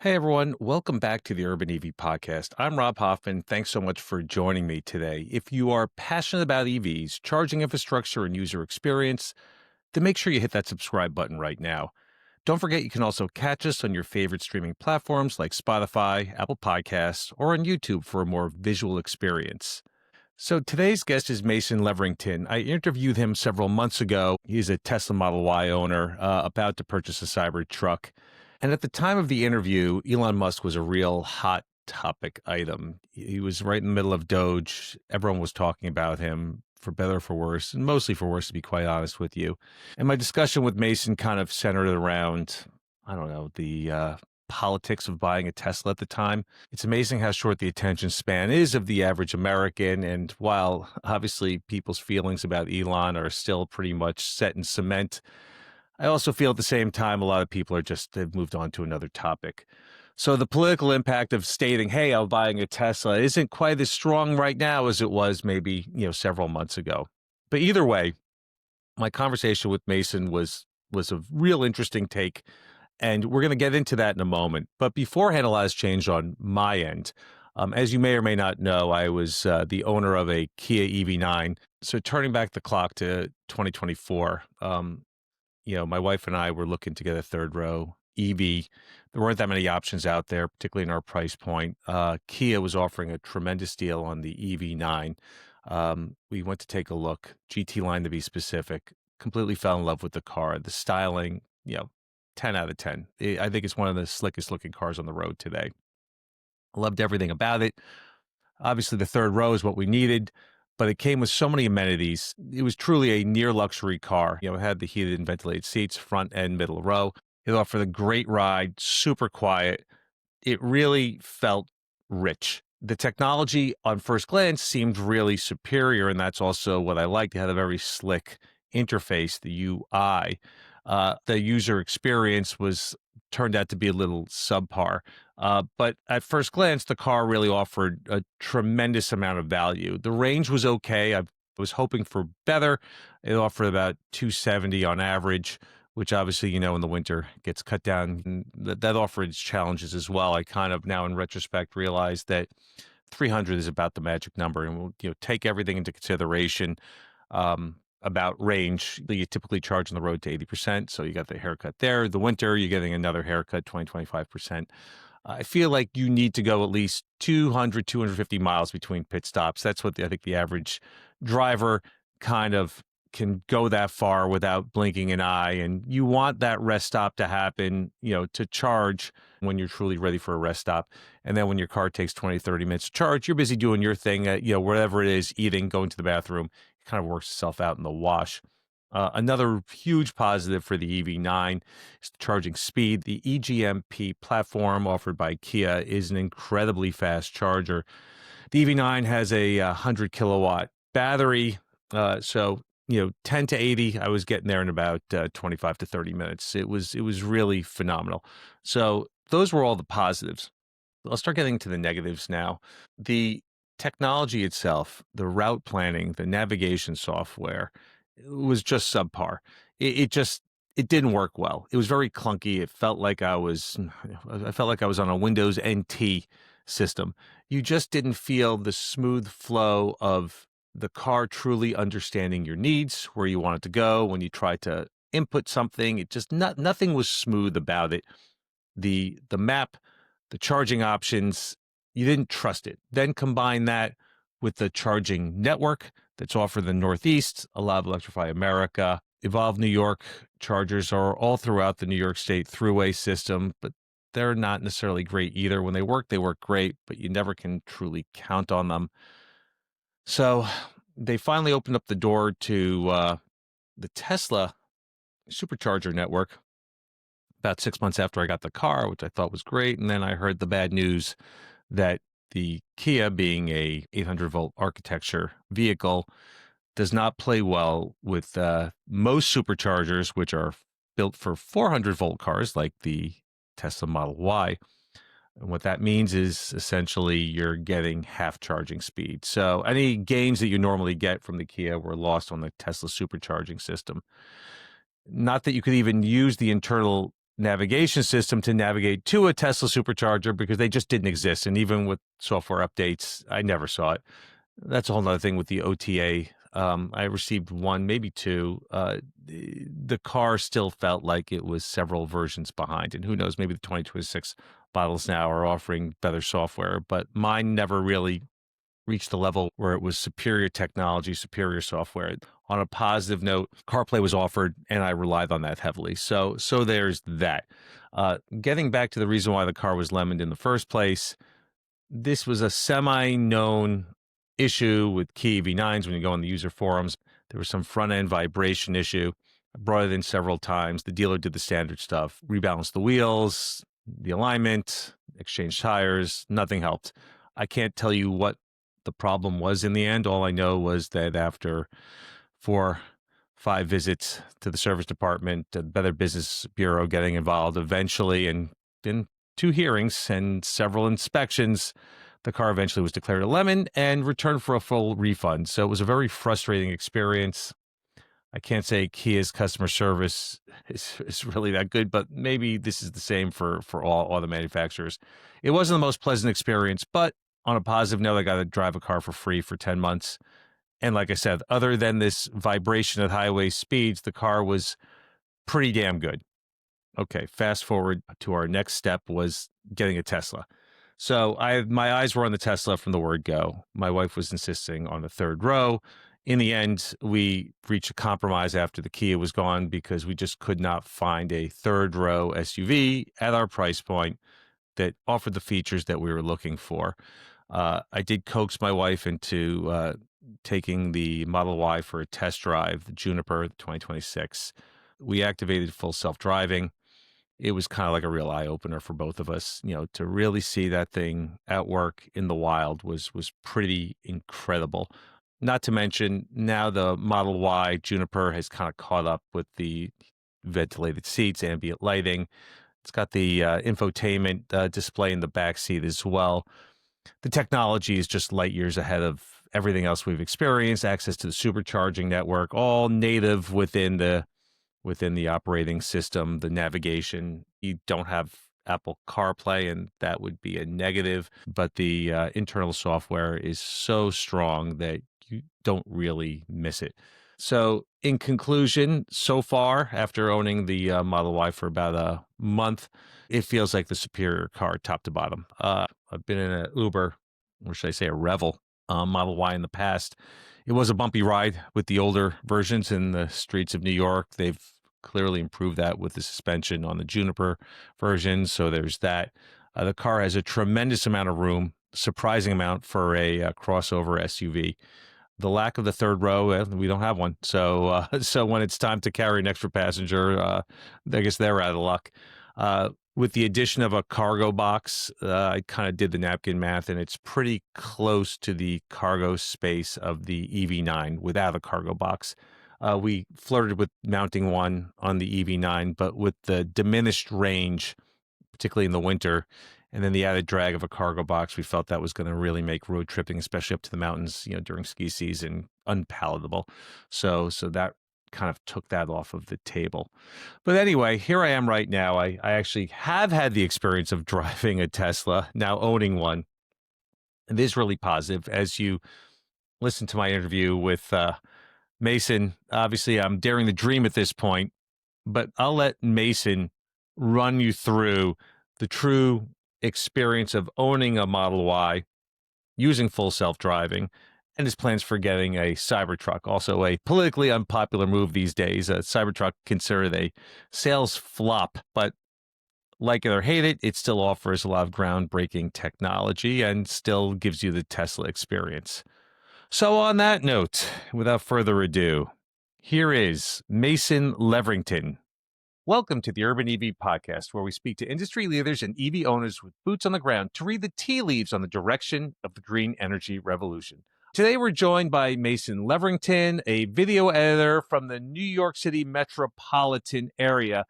Hey everyone, welcome back to the Urban EV podcast. I'm Rob Hoffman. Thanks so much for joining me today. If you are passionate about EVs, charging infrastructure, and user experience, then make sure you hit that subscribe button right now. Don't forget you can also catch us on your favorite streaming platforms like Spotify, Apple Podcasts, or on YouTube for a more visual experience. So today's guest is Mason Leverington. I interviewed him several months ago. He's a Tesla Model Y owner about to purchase a cyber truck. And at the time of the interview, Elon Musk was a real hot topic item. He was right in the middle of Doge. Everyone was talking about him for better or for worse, and mostly for worse, to be quite honest with you. And my discussion with Mason kind of centered around, I don't know, the politics of buying a Tesla at the time. It's amazing how short the attention span is of the average American. And while obviously people's feelings about Elon are still pretty much set in cement, I also feel at the same time a lot of people are just have moved on to another topic. So the political impact of stating, "Hey, I'm buying a Tesla," isn't quite as strong right now as it was maybe several months ago. But either way, my conversation with Mason was a real interesting take, and we're going to get into that in a moment. But beforehand, a lot has changed on my end. As you may or may not know, I was the owner of a Kia EV9. So turning back the clock to 2024, my wife and I were looking to get a third row EV. There weren't that many options out there, particularly in our price point. Kia was offering a tremendous deal on the EV9. We went to take a look, GT line to be specific, completely fell in love with the car. The styling, 10 out of 10. I think it's one of the slickest looking cars on the road today. Loved everything about it. Obviously, the third row is what we needed, but it came with so many amenities. It was truly a near luxury car. It had the heated and ventilated seats, front and middle row. It offered a great ride, super quiet. It really felt rich. The technology on first glance seemed really superior, and that's also what I liked. It had a very slick interface, the UI. The user experience was turned out to be a little subpar. But at first glance, the car really offered a tremendous amount of value. The range was okay. I was hoping for better. It offered about 270 on average, which obviously, in the winter gets cut down. And that offered its challenges as well. I kind of now in retrospect realized that 300 is about the magic number, and we'll take everything into consideration. About range, you typically charge on the road to 80%. So you got the haircut there. The winter, you're getting another haircut, 25%. I feel like you need to go at least 200, 250 miles between pit stops. That's what I think the average driver kind of can go that far without blinking an eye. And you want that rest stop to happen, to charge when you're truly ready for a rest stop. And then when your car takes 20, 30 minutes to charge, you're busy doing your thing, wherever it is, eating, going to the bathroom. It kind of works itself out in the wash. Another huge positive for the EV9 is the charging speed. The EGMP platform offered by Kia is an incredibly fast charger. The EV9 has a 100 kilowatt battery. So 10 to 80, I was getting there in about 25 to 30 minutes. It was really phenomenal. So those were all the positives. I'll start getting to the negatives now. The technology itself, the route planning, the navigation software, it was just subpar. It didn't work well. It was very clunky. I felt like I was on a Windows NT system. You just didn't feel the smooth flow of the car truly understanding your needs, where you want it to go. When you try to input something, nothing was smooth about it. The map, the charging options, you didn't trust it. Then combine that with the charging network that's offered in the Northeast, a lot of Electrify America, Evolve New York chargers are all throughout the New York State thruway system, but they're not necessarily great either. When they work great, but you never can truly count on them. So they finally opened up the door to the Tesla supercharger network about 6 months after I got the car, which I thought was great. And then I heard the bad news that the Kia, being a 800 volt architecture vehicle, does not play well with most superchargers, which are built for 400 volt cars like the Tesla Model Y. And what that means is essentially you're getting half charging speed. So any gains that you normally get from the Kia were lost on the Tesla supercharging system. Not that you could even use the internal navigation system to navigate to a Tesla supercharger because they just didn't exist. And even with software updates, I never saw it. That's a whole nother thing with the OTA. I received one, maybe two. The car still felt like it was several versions behind. And who knows, maybe the 2026 models now are offering better software, but mine never really reached the level where it was superior technology, superior software. On a positive note, CarPlay was offered, and I relied on that heavily. So there's that. Getting back to the reason why the car was lemoned in the first place, this was a semi-known issue with key EV9s. When you go on the user forums, there was some front-end vibration issue. I brought it in several times. The dealer did the standard stuff, rebalanced the wheels, the alignment, exchanged tires. Nothing helped. I can't tell you what the problem was in the end. All I know was that after 4-5 visits to the service department, the Better Business Bureau getting involved eventually, and in 2 hearings and several inspections, the car eventually was declared a lemon and returned for a full refund. So it was a very frustrating experience. I can't say Kia's customer service is really that good, but maybe this is the same for all the manufacturers. It wasn't the most pleasant experience, but on a positive note, I got to drive a car for free for 10 months. And like I said, other than this vibration at highway speeds, the car was pretty damn good. Okay, fast forward to our next step was getting a Tesla. So my eyes were on the Tesla from the word go. My wife was insisting on the third row. In the end, we reached a compromise after the Kia was gone because we just could not find a third row SUV at our price point that offered the features that we were looking for. I did coax my wife into taking the Model Y for a test drive, the Juniper 2026. We activated full self-driving. It was kind of like a real eye-opener for both of us. To really see that thing at work in the wild was pretty incredible. Not to mention, now the Model Y Juniper has kind of caught up with the ventilated seats, ambient lighting. It's got the infotainment display in the back seat as well. The technology is just light years ahead of everything else we've experienced. Access to the supercharging network, all native within the operating system. The navigation, you don't have Apple CarPlay, and that would be a negative. But the internal software is so strong that you don't really miss it. So in conclusion, so far, after owning the Model Y for about a month, it feels like the superior car top to bottom. I've been in an Uber, or should I say a Revel, Model Y in the past. It was a bumpy ride with the older versions in the streets of New York. They've clearly improved that with the suspension on the Juniper version. So there's that. The car has a tremendous amount of room, surprising amount for a crossover SUV. The lack of the third row, we don't have one. So when it's time to carry an extra passenger, I guess they're out of luck. With the addition of a cargo box, I kind of did the napkin math, and it's pretty close to the cargo space of the EV9 without a cargo box. We flirted with mounting one on the EV9, but with the diminished range, particularly in the winter, and then the added drag of a cargo box, we felt that was going to really make road tripping, especially up to the mountains, during ski season, unpalatable. So that kind of took that off of the table. But anyway, here I am right now. I actually have had the experience of driving a Tesla, now owning one. And it is really positive. As you listen to my interview with Mason, obviously I'm daring the dream at this point, but I'll let Mason run you through the true experience of owning a Model Y, using full self-driving, and his plans for getting a Cybertruck, also a politically unpopular move these days. A Cybertruck considered a sales flop, but like it or hate it, it still offers a lot of groundbreaking technology and still gives you the Tesla experience. So on that note, without further ado, here is Mason Leverington. Welcome to the Urban EV Podcast, where we speak to industry leaders and EV owners with boots on the ground to read the tea leaves on the direction of the green energy revolution. Today, we're joined by Mason Leverington, a video editor from the New York City metropolitan area.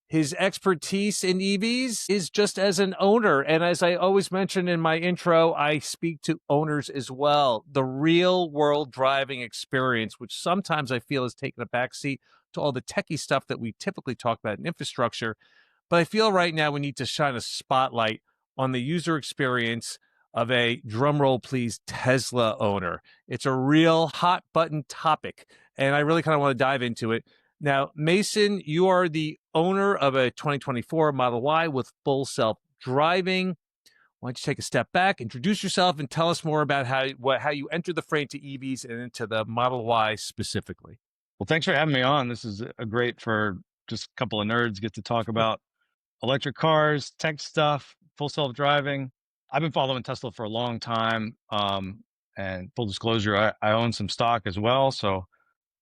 His expertise in EVs is just as an owner. And as I always mention in my intro, I speak to owners as well. The real world driving experience, which sometimes I feel has taken a backseat to all the techie stuff that we typically talk about in infrastructure. But I feel right now we need to shine a spotlight on the user experience of a drum roll please Tesla owner. It's a real hot button topic, and I really kind of want to dive into it. Now, Mason, you are the owner of a 2024 Model Y with full self driving. Why don't you take a step back, introduce yourself, and tell us more about how you entered the fray into EVs and into the Model Y specifically? Well, thanks for having me on. This is a great for just a couple of nerds get to talk about electric cars, tech stuff, full self-driving. I've been following Tesla for a long time. And full disclosure, I own some stock as well. So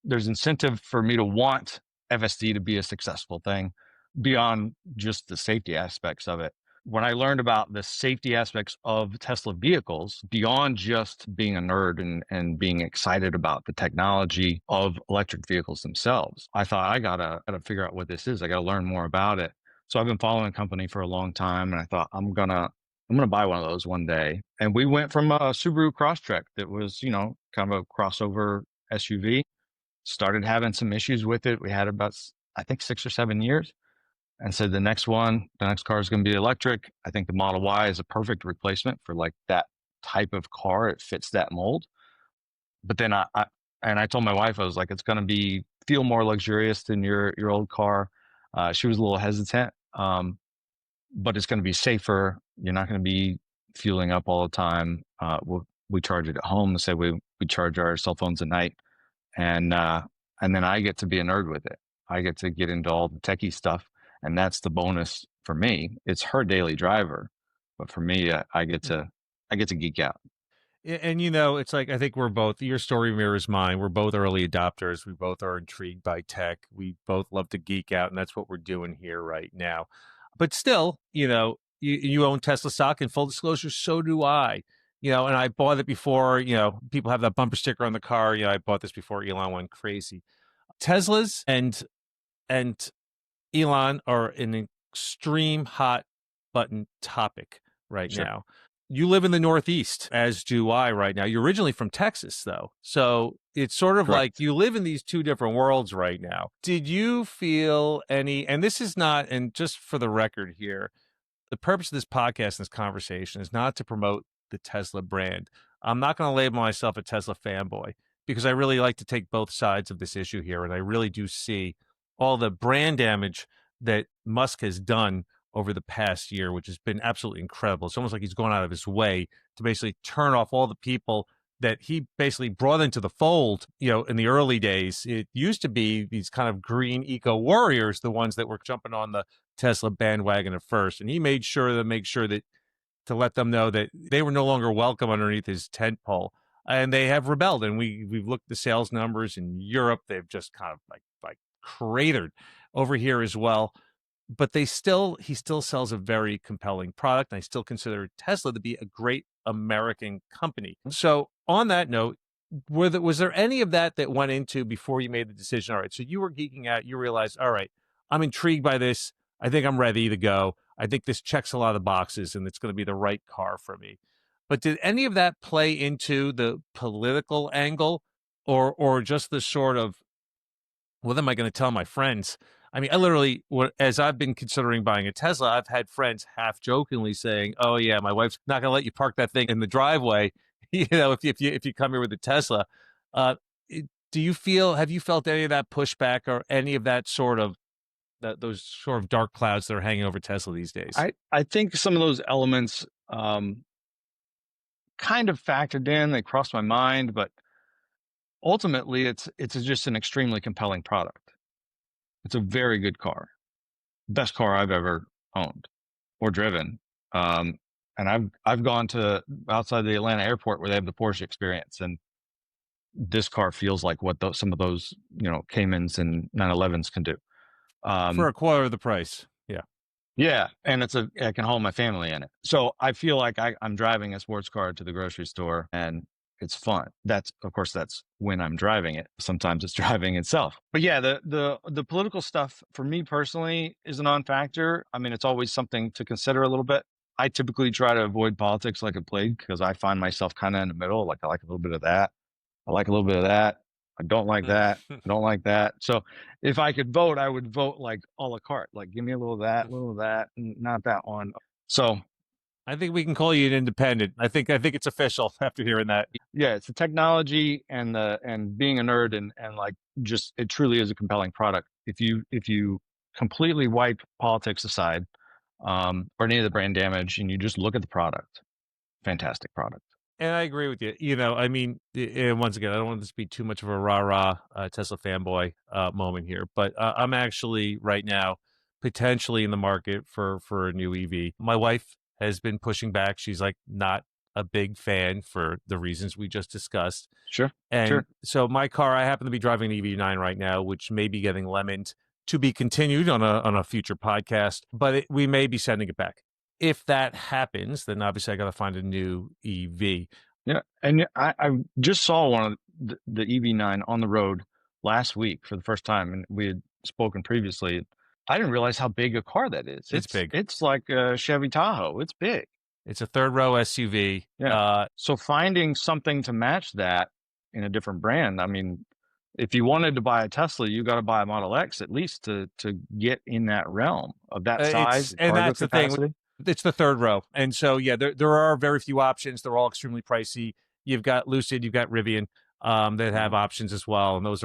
there's incentive for me to want FSD to be a successful thing beyond just the safety aspects of it. When I learned about the safety aspects of Tesla vehicles, beyond just being a nerd and being excited about the technology of electric vehicles themselves, I thought I gotta figure out what this is. I gotta learn more about it. So I've been following the company for a long time, and I thought I'm gonna buy one of those one day. And we went from a Subaru Crosstrek that was, kind of a crossover SUV, started having some issues with it. We had about, I think, 6 or 7 years, and said the next car is going to be electric. I think the Model Y is a perfect replacement for like that type of car. It fits that mold. But then I told my wife, I was like, it's going to feel more luxurious than your old car. She was a little hesitant, but it's going to be safer. You're not going to be fueling up all the time. We charge it at home. Say we charge our cell phones at night, and then I get to be a nerd with it. I get to get into all the techie stuff, and that's the bonus for me. It's her daily driver, but for me, I get to geek out. And it's like I think we're both your story mirrors mine. We're both early adopters. We both are intrigued by tech. We both love to geek out, and that's what we're doing here right now. But still, you own Tesla stock, and full disclosure, so do I. And I bought it before, people have that bumper sticker on the car. I bought this before Elon went crazy. Teslas and Elon are an extreme hot button topic right Sure. now. You live in the Northeast, as do I right now. You're originally from Texas, though. So it's sort of like Correct. you live in these two different worlds right now. Did you feel any, and this is not, and just for the record here, the purpose of this podcast and this conversation is not to promote the Tesla brand. I'm not going to label myself a Tesla fanboy because I really like to take both sides of this issue here. And I really do see all the brand damage that Musk has done over the past year, which has been absolutely incredible. It's almost like he's gone out of his way to basically turn off all the people that he basically brought into the fold, in the early days. It used to be these kind of green eco warriors, the ones that were jumping on the Tesla bandwagon at first. And he made sure that to let them know that they were no longer welcome underneath his tent pole. And they have rebelled. And we've looked at the sales numbers in Europe. They've just kind of like cratered over here as well. But he still sells a very compelling product. And I still consider Tesla to be a great American company. So on that note, was there any of that went into before you made the decision? All right, so you were geeking out. You realized, all right, I'm intrigued by this. I think I'm ready to go. I think this checks a lot of boxes, and it's going to be the right car for me. But did any of that play into the political angle, or just the sort of, what am I going to tell my friends? I mean, I literally, as I've been considering buying a Tesla, I've had friends half jokingly saying, "Oh yeah, my wife's not going to let you park that thing in the driveway, if you come here with a Tesla." Uh, have you felt any of that pushback or any of that sort of those sort of dark clouds that are hanging over Tesla these days? I think some of those elements kind of factored in. They crossed my mind, but ultimately, it's just an extremely compelling product. It's a very good car, best car I've ever owned or driven. And I've gone to outside the Atlanta airport where they have the Porsche experience, and this car feels like what some of those Caymans and 911s can do. For Um, a quarter of the price. Yeah. yeah, and I can haul my family in it, so I feel like I'm driving a sports car to the grocery store, and it's fun. Of course that's when I'm driving it. Sometimes it's driving itself. But yeah, the political stuff for me personally is a non-factor. I mean, it's always something to consider a little bit. I typically try to avoid politics like a plague because I find myself kind of in the middle. Like I like a little bit of that. I like a little bit of that. I don't like Mm. that. I don't like that. So if I could vote, I would vote like a la carte. Like give me a little of that, not that one. So I think we can call you an independent. I think it's official after hearing that. yeah, it's the technology and being a nerd and like just it truly is a compelling product. If you completely wipe politics aside, or any of the brand damage, and you just look at the product, fantastic product. And I agree with you. I mean, and once again, I don't want this to be too much of a rah rah Tesla fanboy moment here, but I'm actually right now potentially in the market for a new EV. My wife has been pushing back. She's like not a big fan for the reasons we just discussed. Sure, And sure. so my car, I happen to be driving an EV9 right now, which may be getting lemoned to be continued on a future podcast, but we may be sending it back. If that happens, then obviously I got to find a new EV. Yeah, and I just saw one of the EV9 on the road last week for the first time, and we had spoken previously. I didn't realize how big a car that is. It's big. It's like a Chevy Tahoe. It's big. It's a third row SUV. Yeah. So finding something to match that in a different brand, I mean, if you wanted to buy a Tesla, you got to buy a Model X at least to get in that realm of that size, And cargo that's the thing. capacity. It's the third row, and so yeah, there are very few options. They're all extremely pricey. You've got Lucid, you've got Rivian, that have options as well, and those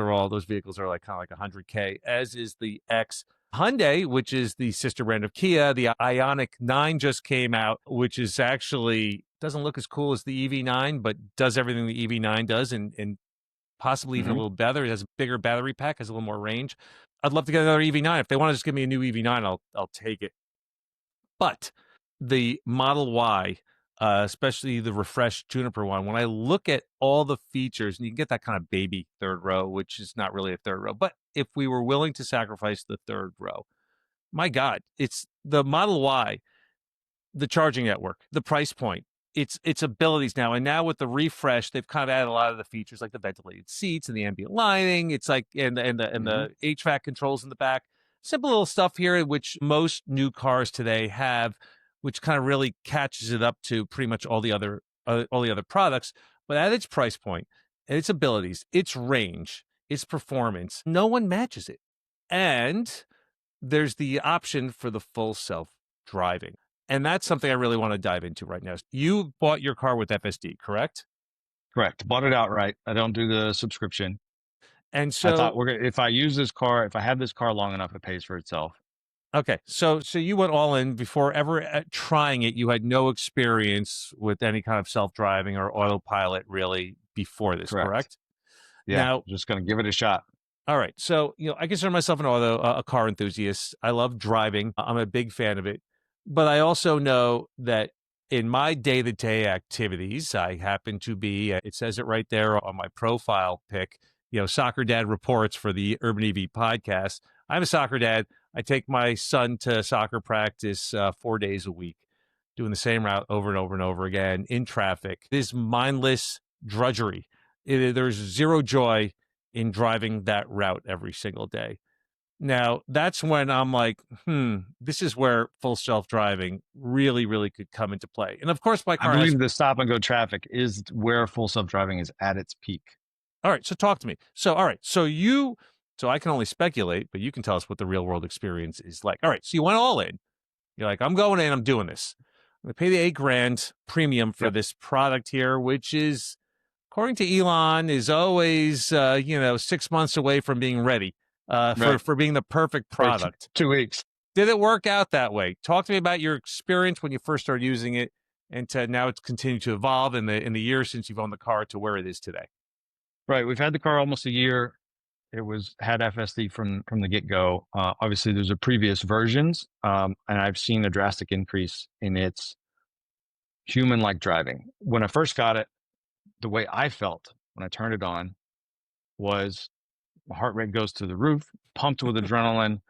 vehicles are like kind of like 100K. As is the X. Hyundai, which is the sister brand of Kia, the Ioniq 9 just came out, which is actually doesn't look as cool as the EV9, but does everything the EV9 does, and possibly even a Hmm. little better. It has a bigger battery pack, has a little more range. I'd love to get another EV9. If they want to just give me a new EV9, I'll take it. But the Model Y, especially the refreshed Juniper one, when I look at all the features, and you can get that kind of baby third row, which is not really a third row, but if we were willing to sacrifice the third row, my God, it's the Model Y, the charging network, the price point, its abilities now, and now with the refresh, they've kind of added a lot of the features like the ventilated seats and the ambient lighting. It's like and Hmm. the HVAC controls in the back. Simple little stuff here, which most new cars today have, which kind of really catches it up to pretty much all the other products. But at its price point, and its abilities, its range, its performance, no one matches it. And there's the option for the full self driving. And that's something I really want to dive into right now. You bought your car with FSD, correct? Correct. Bought it outright. I don't do the subscription. And I thought so, we're gonna, if I use this car, if I have this car long enough, it pays for itself. okay, so you went all in before ever trying it. You had no experience with any kind of self driving or autopilot really before this, Correct. correct? Yeah, Now, just gonna give it a shot. all right. So, I consider myself a car enthusiast. I love driving. I'm a big fan of it. But I also know that in my day to day activities, I happen to be, it says it right there on my profile pic, soccer dad reports for the Urban EV podcast. I'm a soccer dad. I take my son to soccer practice 4 days a week, doing the same route over and over and over again in traffic. This mindless drudgery. There's zero joy in driving that route every single day. Now, that's when I'm like, this is where full self driving really, really could come into play. And of course, my I car has. believe the stop and go traffic is where full self driving is at its peak. All right. So talk to me. All right. So I can only speculate, but you can tell us what the real world experience is like. All right. So you went all in. You're like, I'm going in, I'm doing this. I'm going to pay the 8 grand premium for Yep. this product here, which is, according to Elon, is always 6 months away from being ready Right. for being the perfect Right. product. 2 weeks. Did it work out that way? Talk to me about your experience when you first started using it, and to now it's continued to evolve in the years since you've owned the car to where it is today. Right. We've had the car almost a year. It had FSD from the get go. Obviously, there's a previous versions, and I've seen a drastic increase in its human like driving. When I first got it, the way I felt when I turned it on was my heart rate goes to the roof, pumped with adrenaline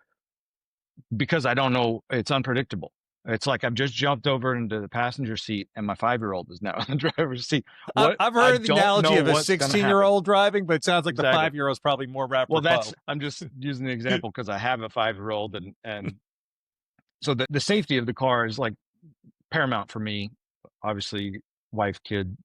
because I don't know, it's unpredictable. It's like I've just jumped over into the passenger seat and my 5-year-old is now in the driver's seat. What I've I heard the don't analogy know of a what's going to happen. 16-year-old driving, but it sounds like the Exactly. 5-year-old is probably more Well, apropos. I'm just using the example because I have a 5-year-old and so the safety of the car is like paramount for me. Obviously, wife, kid,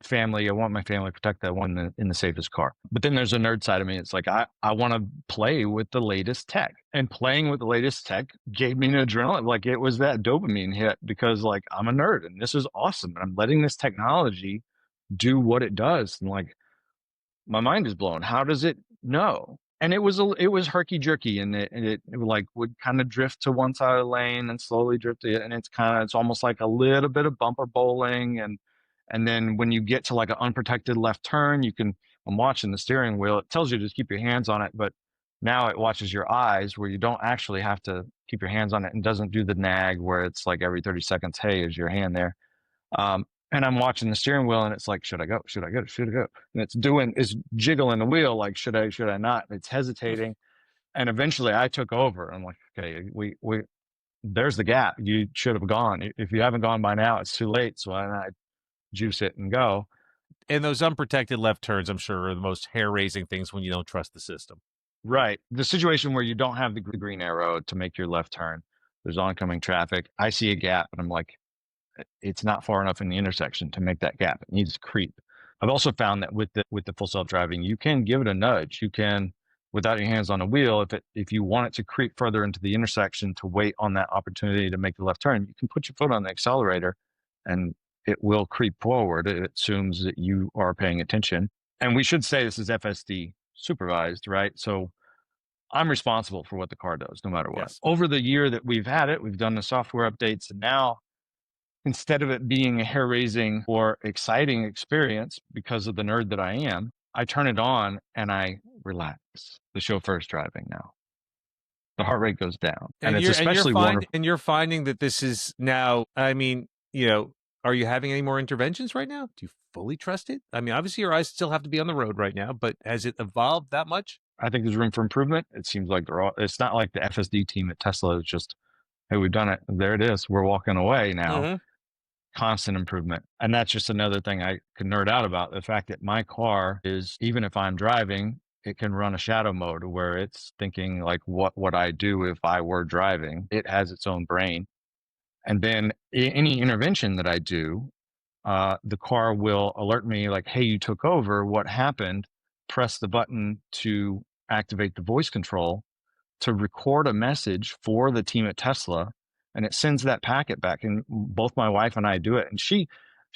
family. I want my family to protect that one in the safest car. But then there's a nerd side of me. It's like I want to play with the latest tech, and playing with the latest tech gave me an adrenaline. Like it was that dopamine hit because like I'm a nerd and this is awesome, and I'm letting this technology do what it does. And like my mind is blown. How does it know? And it was herky jerky, and it like would kind of drift to one side of the lane and slowly drift it, and it's almost like a little bit of bumper bowling, and then when you get to like an unprotected left turn, you can. I'm watching the steering wheel. It tells you to just keep your hands on it, but now it watches your eyes where you don't actually have to keep your hands on it, and doesn't do the nag where it's like every 30 seconds, hey, is your hand there? And I'm watching the steering wheel, and it's like, should I go? Should I go? Should I go? And it's jiggling the wheel like, should I not? And it's hesitating. And eventually I took over. I'm like, okay, we there's the gap. You should have gone. If you haven't gone by now, it's too late. So why not juice it and go? And those unprotected left turns, I'm sure, are the most hair-raising things when you don't trust the system. Right. The situation where you don't have the green arrow to make your left turn, there's oncoming traffic. I see a gap, and I'm like, it's not far enough in the intersection to make that gap. It needs to creep. I've also found that with the full self-driving, you can give it a nudge. You can, without your hands on the wheel, if you want it to creep further into the intersection to wait on that opportunity to make the left turn, you can put your foot on the accelerator and it will creep forward. It assumes that you are paying attention. And we should say this is FSD supervised, right? So I'm responsible for what the car does, no matter what. Yes. Over the year that we've had it, we've done the software updates, and now instead of it being a hair raising or exciting experience because of the nerd that I am, I turn it on and I relax. The chauffeur's driving now. The heart rate goes down. And it's especially wonderful. And you're finding that this is now, I mean, are you having any more interventions right now? Do you fully trust it? I mean, obviously your eyes still have to be on the road right now, but has it evolved that much? I think there's room for improvement. It seems like it's not like the FSD team at Tesla is just, hey, we've done it. There it is. We're walking away now. Mm-hmm. Constant improvement. And that's just another thing I could nerd out about. The fact that my car is, even if I'm driving, it can run a shadow mode where it's thinking like, what would I do if I were driving? It has its own brain. And then any intervention that I do, the car will alert me like, hey, you took over. What happened? Press the button to activate the voice control to record a message for the team at Tesla, and it sends that packet back. And both my wife and I do it. And she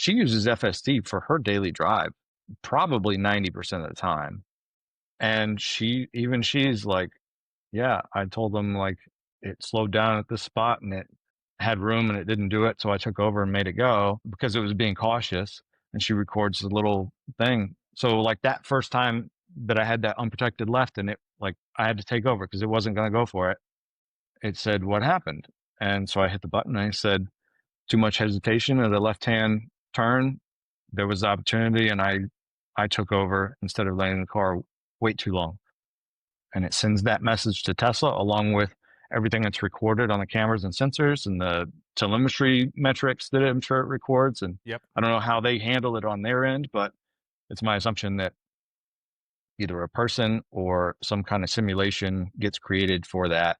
uses FSD for her daily drive, probably 90% of the time. And she's like, yeah, I told them like it slowed down at this spot and it had room and it didn't do it. So I took over and made it go because it was being cautious. And she records the little thing. So like that first time that I had that unprotected left, and it like I had to take over because it wasn't going to go for it. It said, what happened? And so I hit the button and I said, too much hesitation at a left-hand turn. There was opportunity, and I took over instead of letting the car wait too long. And it sends that message to Tesla along with everything that's recorded on the cameras and sensors and the telemetry metrics that I'm sure it records. And Yep. I don't know how they handle it on their end, but it's my assumption that either a person or some kind of simulation gets created for that.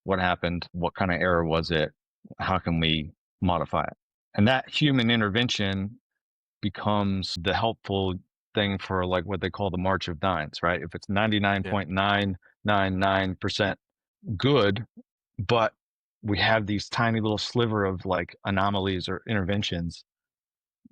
What happened? What kind of error was it? How can we modify it? And that human intervention becomes the helpful thing for like what they call the March of Nines, right? If it's 99.999% good, but we have these tiny little sliver of like anomalies or interventions,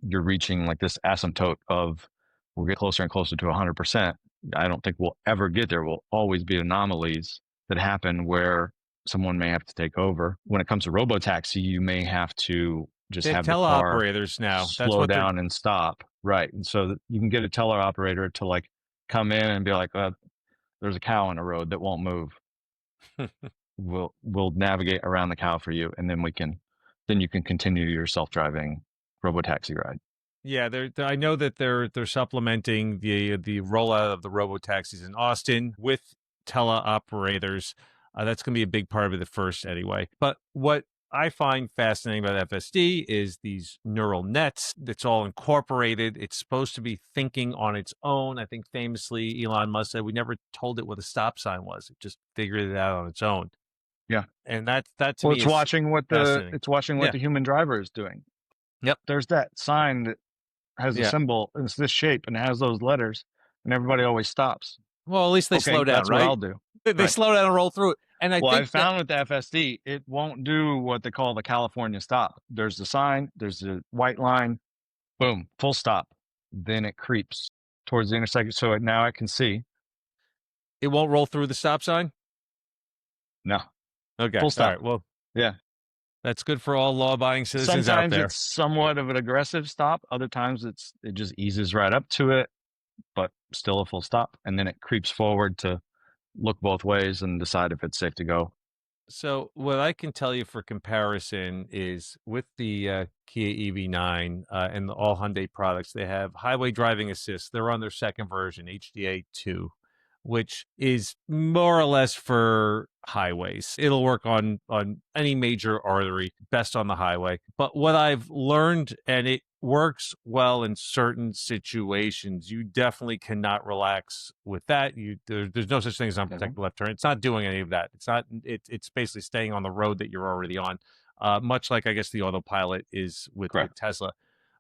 you're reaching like this asymptote of we'll get closer and closer to 100%. I don't think we'll ever get there. Will always be anomalies that happen where someone may have to take over. When it comes to robotaxi, you may have to just They have have the car teleoperators now. That's slow what down and stop. Right. And so you can get a teleoperator to like come in and be like, there's a cow on the road that won't move. they're. We'll navigate around the cow for you. And then you can continue your self-driving robotaxi ride. Yeah, I know that they're supplementing the rollout of the robo taxis in Austin with teleoperators. That's going to be a big part of it at first, anyway. But what I find fascinating about FSD is these neural nets. That's all incorporated. It's supposed to be thinking on its own. I think famously Elon Musk said we never told it what a stop sign was. It just figured it out on its own. Yeah, and that to well, me it's is watching what fascinating. the human driver is doing. Yep. There's that sign that has a Yeah. symbol, and it's this shape, and it has those letters, and everybody always stops. Well, at least they slow Okay, down, that's what right? I'll do. They Right. slow down and roll through it, and I Well, I think that found with the FSD, it won't do what they call the California stop. There's the sign, there's the white line, boom, full stop. Then it creeps towards the intersection. So now I can see. it won't roll through the stop sign? No, Okay, full alright, stop. well, Yeah. that's good for all law-abiding citizens out Sometimes there. it's somewhat of an aggressive stop. Other times it just eases right up to it, but still a full stop. And then it creeps forward to look both ways and decide if it's safe to go. So what I can tell you for comparison is with the Kia EV9 and all Hyundai products, they have highway driving assist. They're on their second version, HDA 2, which is more or less for highways. It'll work on any major artery, best on the highway. But what I've learned, and it works well in certain situations, you definitely cannot relax with that. There's no such thing as Okay. unprotected left turn. It's not doing any of that. It's not. It's basically staying on the road that you're already on. Much like I guess the autopilot is with Correct. Tesla.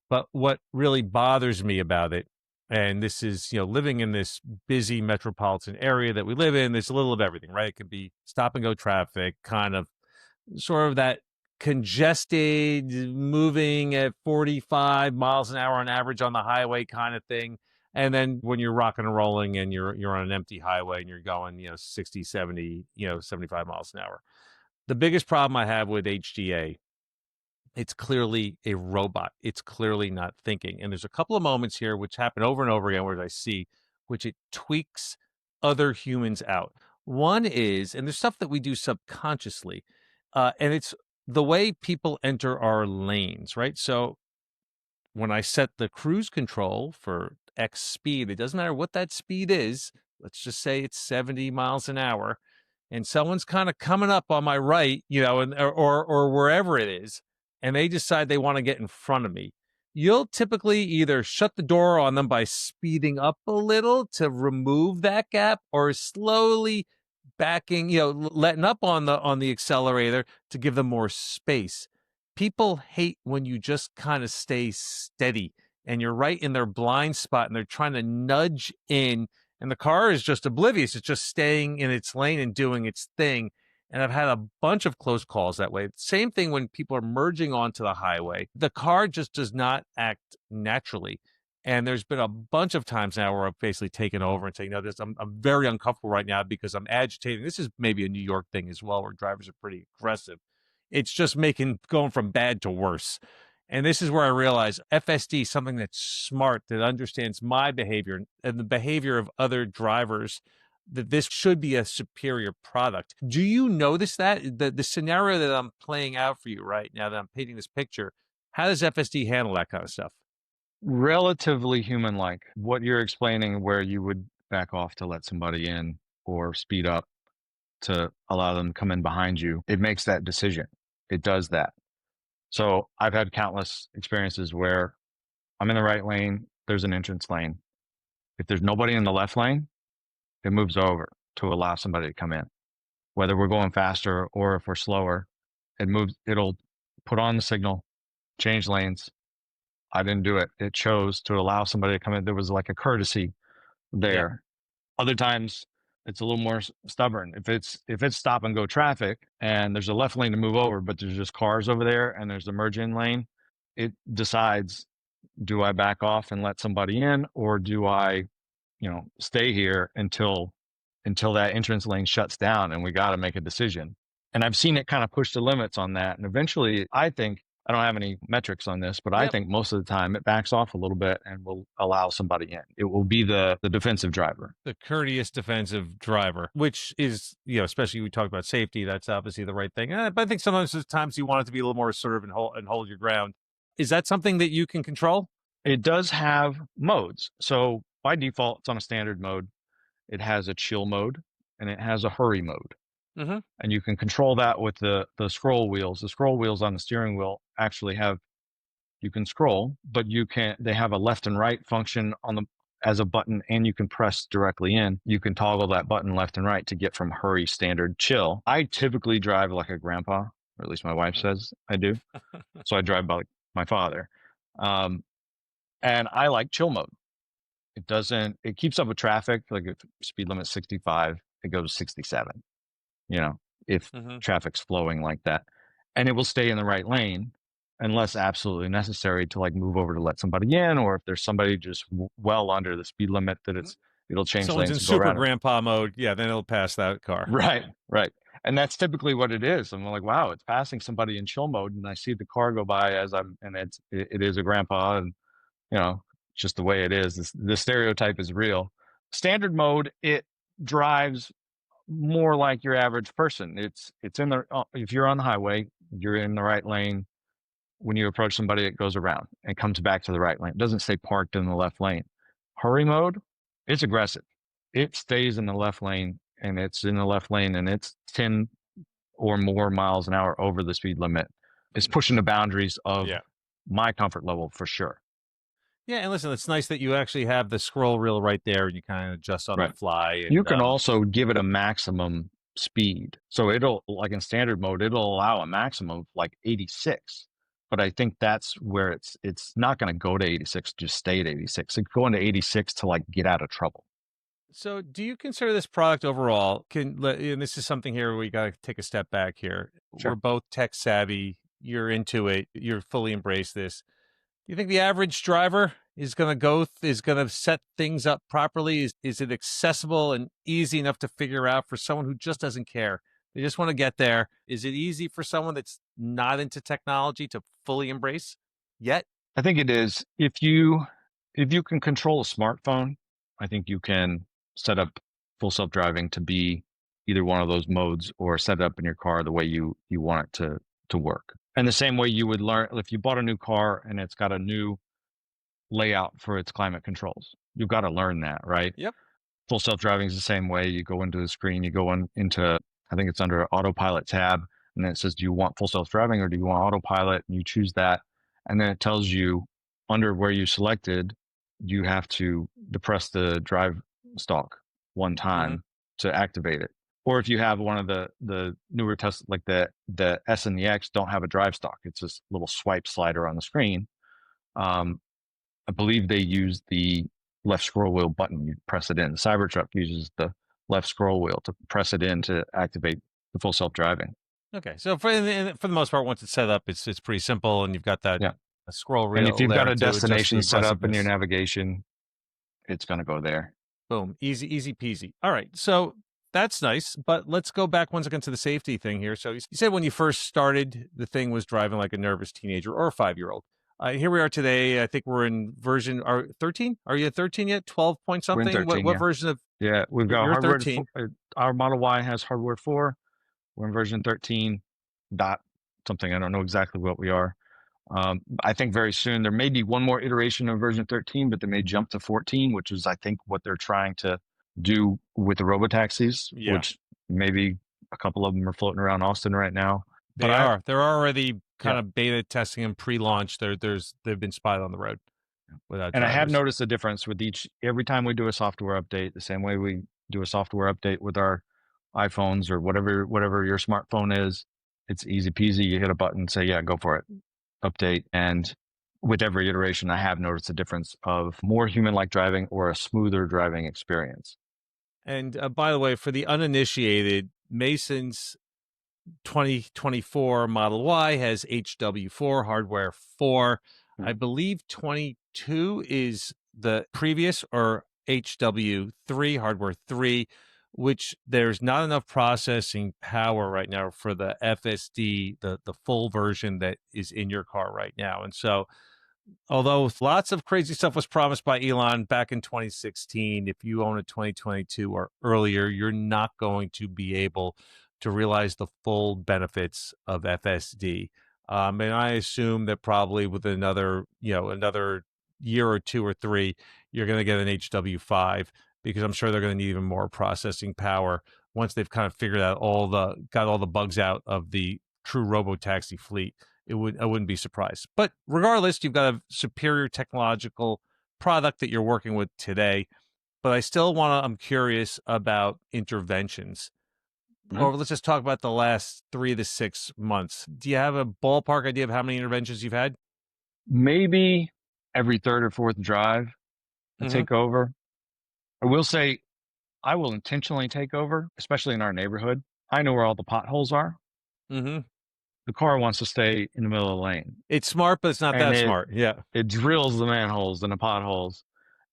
But what really bothers me about it, and this is, living in this busy metropolitan area that we live in, there's a little of everything, right? It could be stop and go traffic, kind of sort of that congested, moving at 45 miles an hour on average on the highway kind of thing. And then when you're rocking and rolling and you're on an empty highway and you're going, 60, 70, 75 miles an hour. The biggest problem I have with HGA, it's clearly a robot. It's clearly not thinking. And there's a couple of moments here which happen over and over again where I see which it tweaks other humans out. One is, and there's stuff that we do subconsciously, and it's the way people enter our lanes, right? So when I set the cruise control for X speed, it doesn't matter what that speed is. Let's just say it's 70 miles an hour, and someone's kind of coming up on my right, and or wherever it is, and they decide they want to get in front of me. You'll typically either shut the door on them by speeding up a little to remove that gap, or slowly backing, letting up on the accelerator to give them more space. People hate when you just kind of stay steady and you're right in their blind spot and they're trying to nudge in and the car is just oblivious. It's just staying in its lane and doing its thing. And I've had a bunch of close calls that way. Same thing when people are merging onto the highway. The car just does not act naturally. And there's been a bunch of times now where I've basically taken over and saying, no, I'm very uncomfortable right now because I'm agitating. This is maybe a New York thing as well, where drivers are pretty aggressive. It's just going from bad to worse. And this is where I realize FSD, something that's smart, that understands my behavior and the behavior of other drivers, that this should be a superior product. Do you notice that? The scenario that I'm playing out for you right now, that I'm painting this picture, how does FSD handle that kind of stuff? Relatively human like. What you're explaining, where you would back off to let somebody in or speed up to allow them to come in behind you, it makes that decision. It does that. So I've had countless experiences where I'm in the right lane, there's an entrance lane. If there's nobody in the left lane, it moves over to allow somebody to come in. Whether we're going faster or if we're slower, it'll put on the signal, change lanes. I didn't do it. It chose to allow somebody to come in. There was like a courtesy Yeah. there. Other times it's a little more stubborn. If it's stop and go traffic and there's a left lane to move over, but there's just cars over there and there's a merge in lane, it decides, do I back off and let somebody in, or do I, stay here until that entrance lane shuts down and we got to make a decision. And I've seen it kind of push the limits on that. And eventually, I think, I don't have any metrics on this, but I Yep. think most of the time it backs off a little bit and will allow somebody in. It will be the defensive driver. The courteous defensive driver, which is, especially we talk about safety, that's obviously the right thing. But I think sometimes there's times you want it to be a little more assertive and hold your ground. Is that something that you can control? It does have modes. So by default, it's on a standard mode. It has a chill mode and it has a hurry mode. Mm-hmm. And you can control that with the scroll wheels. The scroll wheels on the steering wheel actually have, you can scroll, but they have a left and right function on the as a button, and you can press directly in. You can toggle that button left and right to get from hurry, standard, chill. I typically drive like a grandpa, or at least my wife says I do. So I drive like my father. Um, And I like chill mode. It keeps up with traffic. Like if speed limit 65, it goes 67, you know, if Hmm. traffic's flowing like that. And it will stay in the right lane unless absolutely necessary to like move over to let somebody in, or if there's somebody just well under the speed limit that it'll change Someone's lanes in and go super around it. grandpa mode. Yeah, then it'll pass that car. Right, right. And that's typically what it is. I'm like, wow, it's passing somebody in chill mode, and I see the car go by as and it is a grandpa, and you know, just the way it is. The stereotype is real. Standard mode, it drives more like your average person. It's in the if you're on the highway, you're in the right lane. When you approach somebody, it goes around and comes back to the right lane. It doesn't stay parked in the left lane. Hurry mode, it's aggressive. It stays in the left lane, and it's in the left lane, and it's 10 or more miles an hour over the speed limit. It's pushing the boundaries of Yeah. my comfort level for sure. Yeah, and listen, it's nice that you actually have the scroll wheel right there and you kind of adjust on the Right. fly. You And can also give it a maximum speed. So it'll, like in standard mode, it'll allow a maximum of like 86. But I think that's where it's not going to go to 86, just stay at 86. It's going to 86 to like get out of trouble. so, do you consider this product overall? And this is something here we got to take a step back here. We're Sure. both tech savvy. You're into it. You're fully embrace this. Do you think the average driver is going to is going to set things up properly? Is it accessible and easy enough to figure out for someone who just doesn't care? They just want to get there. Is it easy for someone that's not into technology to fully embrace yet? I think it is. If you can control a smartphone, I think you can set up full self-driving to be either one of those modes or set it up in your car the way you want it to work. And the same way you would learn if you bought a new car and it's got a new layout for its climate controls. You've got to learn that, right? Yep. Full self-driving is the same way. You go into the screen, you go into, I think it's under autopilot tab, and then it says, do you want full self-driving or do you want autopilot? And you choose that. And then it tells you under where you selected, you have to depress the drive stalk one Hmm. time to activate it. Or if you have one of the newer tests, like the S and the X don't have a drive stalk. It's this little swipe slider on the screen. Um, I believe they use the left scroll wheel button. You press it in. The Cybertruck uses the left scroll wheel to press it in to activate the full self driving. Okay. So for the most part, once it's set up, it's pretty simple, and you've got that Yeah. scroll And if reel you've got there a to adjust the destination set up in your aggressiveness. navigation, it's going to go there. Boom. Easy peasy. All right. So that's nice. But let's go back once again to the safety thing here. So you said when you first started, the thing was driving like a nervous teenager or a 5-year-old. Here we are today. I think we're in version 13. Are you at 13 yet? 12 point We're in something? 13, What yeah. version of Yeah, we've got you're hardware. 13? Our Model Y has hardware 4. We're in version 13 dot something. I don't know exactly what we are. I think very soon there may be one more iteration of version 13, but they may jump to 14, which is, I think, what they're trying to do with the robotaxis, Yeah, which maybe a couple of them are floating around Austin right now. But they are. They're already kind yeah, of beta testing and pre-launch. They've been spotted on the road without and I have drivers. noticed a difference with every time we do a software update, the same way we do a software update with our iPhones or whatever your smartphone is. It's easy peasy. You hit a button, say, yeah, go for it. Update. And with every iteration, I have noticed a difference of more human-like driving or a smoother driving experience. And by the way, for the uninitiated, Mason's 2024 Model Y has HW4 hardware 4. Hmm. I believe 22 is the previous or HW3 hardware 3, which there's not enough processing power right now for the FSD, the full version that is in your car right now. And so although lots of crazy stuff was promised by Elon back in 2016, if you own a 2022 or earlier, you're not going to be able to realize the full benefits of FSD. And I assume that probably with another year or 2 or 3, you're going to get an HW5 because I'm sure they're going to need even more processing power once they've kind of figured out got all the bugs out of the true robo-taxi fleet. I wouldn't be surprised. But regardless, you've got a superior technological product that you're working with today. But I'm curious about interventions. Mhm. Or let's just talk about the last 3 to 6 months. Do you have a ballpark idea of how many interventions you've had? Maybe every third or fourth drive, I Mhm. take over. I will say I will intentionally take over, especially in our neighborhood. I know where all the potholes are. Mhm. The car wants to stay in the middle of the lane, It's smart, but it's not and that it smart. Yeah. it drills the manholes and the potholes.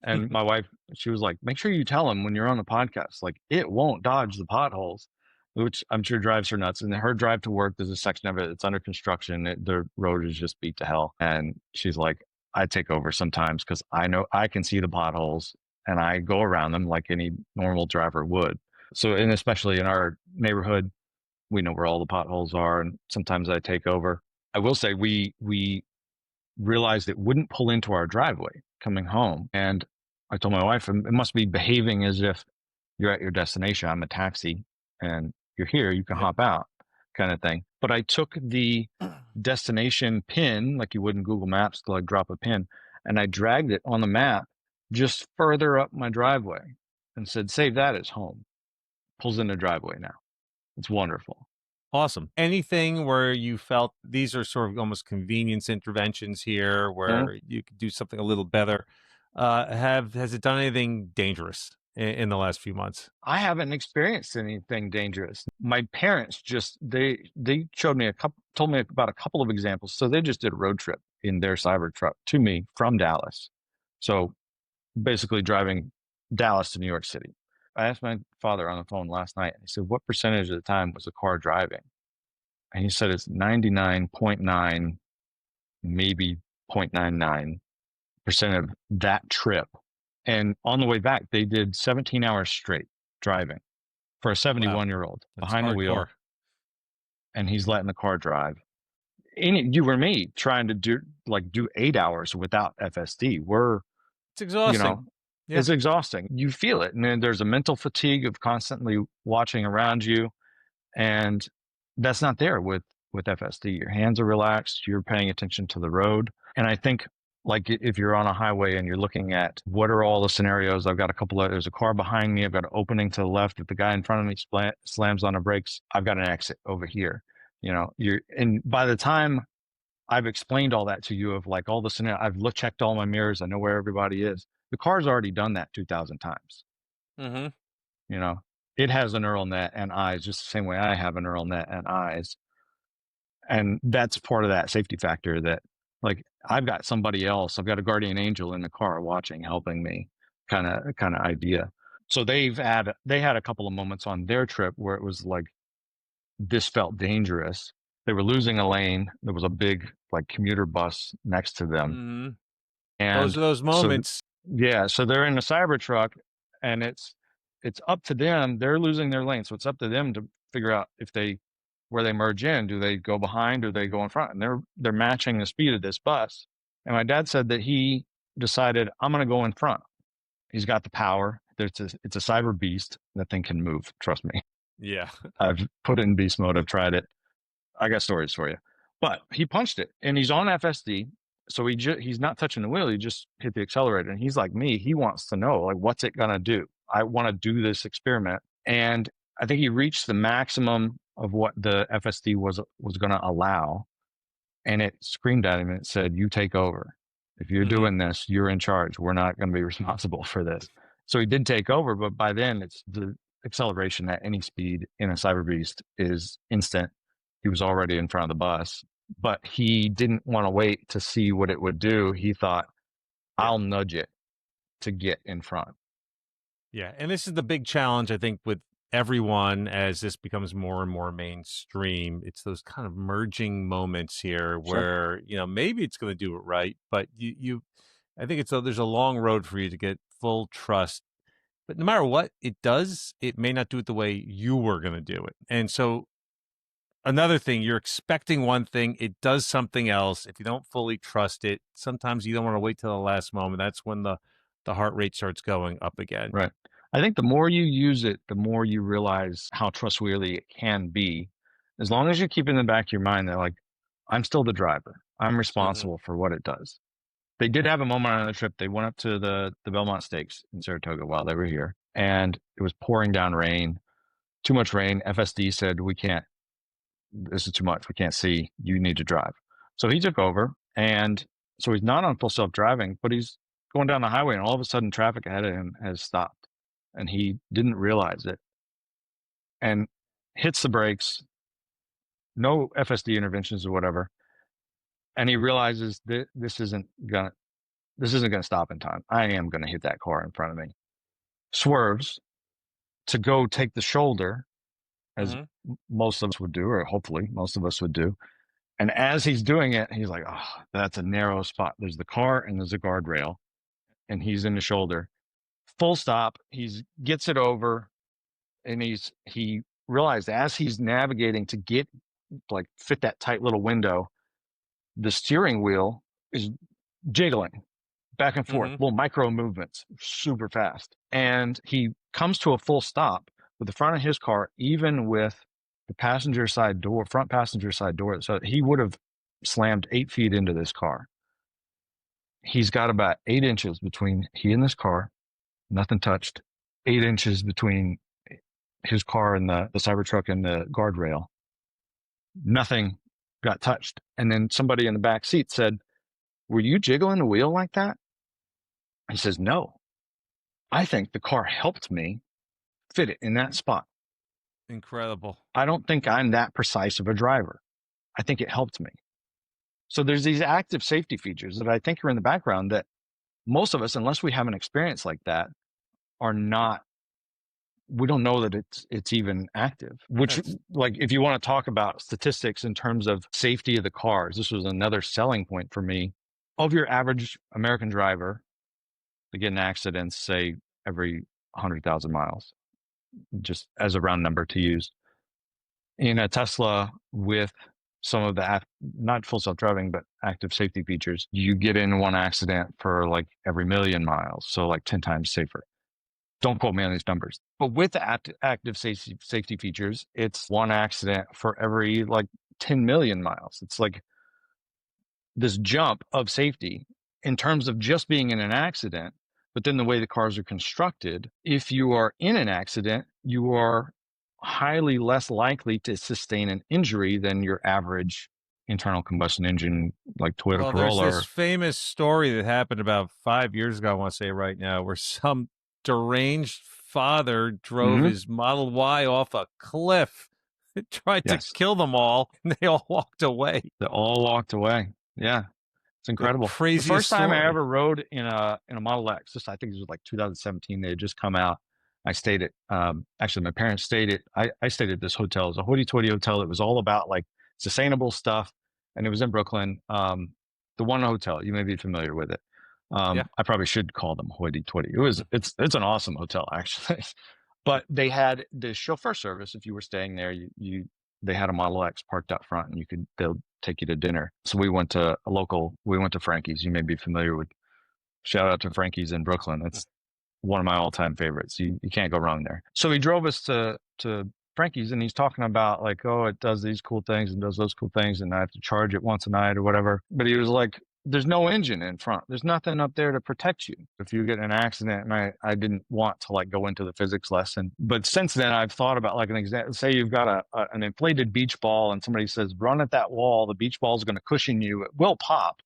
And my wife, she was like, "Make sure you tell him when you're on the podcast, like it won't dodge the potholes," which I'm sure drives her nuts. And her drive to work, there's a section of it, it's under construction. The road is just beat to hell. And she's like, "I take over sometimes because I know I can see the potholes and I go around them like any normal driver would." So, and especially in our neighborhood, we know where all the potholes are, and sometimes I take over. I will say we realized it wouldn't pull into our driveway coming home. And I told my wife, it must be behaving as if you're at your destination. I'm a taxi and you're here, you can Yeah. hop out, kind of thing. But I took the destination pin, like you would in Google Maps, to like drop a pin, and I dragged it on the map just further up my driveway and said, save that as home. Pulls in the driveway now. It's wonderful. Awesome. Anything where you felt these are sort of almost convenience interventions here Mhm. where you could do something a little better? Have Has it done anything dangerous in the last few months? I haven't experienced anything dangerous. My parents just they showed me told me about a couple of examples. So they just did a road trip in their cyber truck to me from Dallas. So basically driving Dallas to New York City. I asked my father on the phone last night, and he said, "What percentage of the time was the car driving?" And he said it's 99.9, maybe 0.99% of that trip. And on the way back, they did 17 hours straight driving for a Wow, 71-year-old that's behind the hardcore. wheel, and he's letting the car drive. You or me trying to do 8 hours without FSD. It's You exhausting. know, Yeah. it's exhausting. You feel it. And then there's a mental fatigue of constantly watching around you. And that's not there with FSD. Your hands are relaxed, you're paying attention to the road. And I think like if you're on a highway and you're looking at what are all the scenarios, I've got there's a car behind me, I've got an opening to the left. If the guy in front of me slams on the brakes, I've got an exit over here. And by the time I've explained all that to you of like all the scenario, checked all my mirrors, I know where everybody is. The car's already done that 2,000 times. Mhm. You know, it has a neural net and eyes just the same way I have a neural net and eyes. And that's part of that safety factor that like I've got somebody else, I've got a guardian angel in the car watching, helping me kind of idea. So they had a couple of moments on their trip where it was like this felt dangerous. They were losing a lane. There was a big like commuter bus next to them. Mhm. Those And are those so moments. yeah, so they're in a cyber truck and it's up to them. They're losing their lane. So it's up to them to figure out if they where they merge in, do they go behind or they go in front? And they're matching the speed of this bus. And my dad said that he decided I'm gonna go in front. He's got the power. It's a cyber beast. That thing can move, trust me. Yeah. I've put it in beast mode, I've tried it. I got stories for you. But he punched it and he's on FSD. So he's not touching the wheel. He just hit the accelerator. And he's like me. He wants to know, like, what's it going to do? I want to do this experiment. And I think he reached the maximum of what the FSD was going to allow. And it screamed at him and it said, "You take over. If you're Mhm. doing this, you're in charge. We're not going to be responsible for this." So he did take over. But by then, it's the acceleration at any speed in a cyber beast is instant. He was already in front of the bus, but he didn't want to wait to see what it would do. He thought, Yeah. I'll nudge it to get in front. Yeah, and this is the big challenge, I think, with everyone as this becomes more and more mainstream. It's those kind of merging moments here Sure. where, maybe it's going to do it right, but I think there's a long road for you to get full trust. But no matter what it does, it may not do it the way you were going to do it. And so another thing, you're expecting one thing, it does something else. If you don't fully trust it, sometimes you don't want to wait till the last moment. That's when the heart rate starts going up again. Right. I think the more you use it, the more you realize how trustworthy it can be. As long as you keep in the back of your mind that, like, I'm still the driver. I'm Mhm. responsible for what it does. They did have a moment on the trip. They went up to the Belmont Stakes in Saratoga while they were here, and it was pouring down rain, too much rain. FSD said, "We can't. This is too much. We can't see. You need to drive." So he took over, and So he's not on full self-driving, but he's going down the highway, and all of a sudden traffic ahead of him has stopped, and he didn't realize it, and hits the brakes, no FSD interventions or whatever, and he realizes that this isn't gonna stop in time. I am gonna hit that car in front of me. Swerves to go take the shoulder, as Hmm. most of us would do, or hopefully most of us would do. And as he's doing it, he's like, "Oh, that's a narrow spot. There's the car and there's a guardrail, and he's in the shoulder." Full stop. He's gets it over, and he realized as he's navigating to get like fit that tight little window, the steering wheel is jiggling back and forth, Hmm. little micro movements, super fast. And he comes to a full stop with the front of his car, even with the passenger side door, front passenger side door. So he would have slammed 8 feet into this car. He's got about 8 inches between he and this car, nothing touched. 8 inches between his car and the Cybertruck and the guardrail. Nothing got touched. And then somebody in the back seat said, "Were you jiggling the wheel like that?" He says, "No. I think the car helped me fit it in that spot. Incredible. I don't think I'm that precise of a driver. I think it helped me." So there's these active safety features that I think are in the background that most of us, unless we have an experience like that, are not. We don't know that it's even active. Which, That's like, if you want to talk about statistics in terms of safety of the cars, this was another selling point for me. Of your average American driver, they get in accidents, say every 100,000 miles, just as a round number to use. In a Tesla with some of the not full self-driving but active safety features, you get in one accident for like every million miles, so like 10 times safer. Don't quote me on these numbers, but with the active safety features, it's one accident for every like 10 million miles. It's like this jump of safety in terms of just being in an accident. But then the way the cars are constructed, if you are in an accident, you are highly less likely to sustain an injury than your average internal combustion engine like Toyota Well, there's this Corolla. famous story that happened about 5 years ago, I want to say right now, where some deranged father drove Mm-hmm. his Model Y off a cliff, tried to Yes, kill them all, and they all walked away. they all walked away. Yeah. It's The incredible. The craziest first time I story. ever rode in a Model X, just I think it was like 2017. They had just come out. I stayed at actually my parents stayed at I stayed at this hotel. It was a hoity-toity hotel that was all about like sustainable stuff, and it was in Brooklyn. The One Hotel, you may be familiar with it. Yeah. I probably should call them hoity-toity. It's an awesome hotel actually. But they had the chauffeur service. If you were staying there, you they had a Model X parked out front, and they'll take you to dinner. So we went to Frankie's. You may be familiar with. Shout out to Frankie's in Brooklyn. It's one of my all-time favorites. You can't go wrong there. So he drove us to Frankie's, and he's talking about like, oh, it does these cool things and does those cool things, and I have to charge it once a night or whatever. But he was like, there's no engine in front. There's nothing up there to protect you if you get in an accident. And I didn't want to like go into the physics lesson, but since then I've thought about like an example. Say you've got an inflated beach ball, and somebody says run at that wall. The beach ball is going to cushion you. It will pop,